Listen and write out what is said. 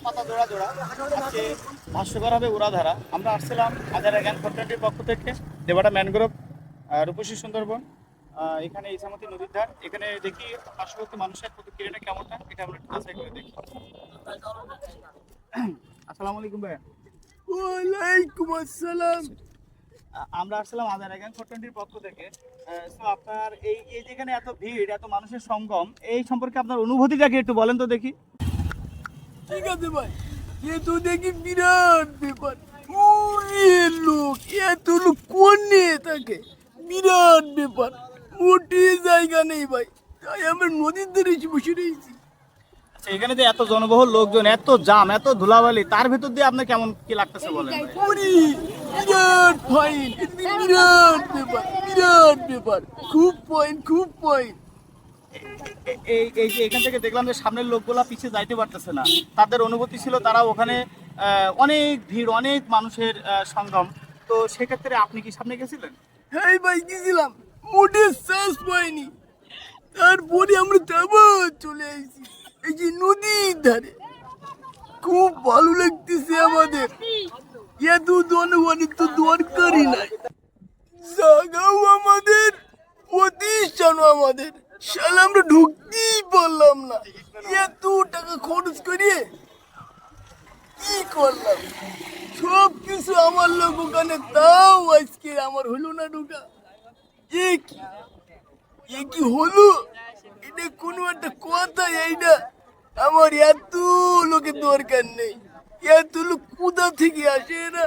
পাতা জোড়া জোড়া আজকে ভাষ্যকর হবে উড়াধারা। আমরা আসছিলাম আজারা জ্ঞান ফ্যাক্টরির পক্ষ থেকে দেবাটা ম্যানগ্রোভ রূপসী সুন্দরবন। এখানে ইসামতি নদীর ধার, এখানে দেখি পার্শ্ববর্তী মানুষের প্রতিক্রিয়াটা কেমনটা এটা আমরা একটু যাচাই করে দেখি। আসসালামু আলাইকুম ভাইয়া। ওয়ালাইকুম আসসালাম। আমরা আসছিলাম আজারা জ্ঞান ফ্যাক্টরির পক্ষ থেকে। তো আপনার এই এই যেখানে এত ভিড়, এত মানুষের সঙ্গম, এই সম্পর্কে আপনার অনুভূতিটা কি একটু বলেন তো দেখি। ঠিক আছে ভাই, এ তো দেখি বিরাট ব্যাপার। ওরে লোক, এত লোক কোন নিয়ে থাকে, বিরাট ব্যাপার। মোটে জায়গা নেই ভাই, তাই আমরা নদীর ধারে এসে বসে রয়েছি। আচ্ছা, এখানে যে এত জনবহুল লোকজন, এত জাম, এত ধুলাবালি, তার ভিতর দিয়ে আপনার কেমন কি লাগতেছে বলেন ভাই? ওরে বিরাট ফাইন, বিরাট ব্যাপার, বিরাট ব্যাপার। খুব পয়েন্ট, খুব পয়েন্ট। এই এই যে এখান থেকে দেখলাম যে সামনের লোকগুলা পিছিয়ে যাইতে পারতেছে না, তাদের অনুভূতি ছিল তারা ওখানে অনেক ভিড়, অনেক মানুষের সঙ্গম। তো সেক্ষেত্রে আপনি কি সামনে গেছিলেন? হ্যাঁ ভাই, গেছিলাম, মোটে শ্বাস পাইনি। তারপরে আমরা আবার চলে আসছি এই যে নদীর ধারে। খুব ভালো লাগতেছে আমাদের, এত জনগণের তো দরকারই নাই। জায়গাও আমাদের, প্রতিষ্ঠানও আমাদের, শালা আমরা ঢুকতেই পারলাম না। এত টাকা খরচ করিয়ে কি করলাম, সব কিছু আমার লোক ওখানে, তাও আজকে আমার হলো না ঢোকা। এ কি, এ কি হলো? এটা কোনো একটা কথা? এইটা আমার এত লোকের দরকার নেই। এত লোক কোথা থেকে আসে এরা?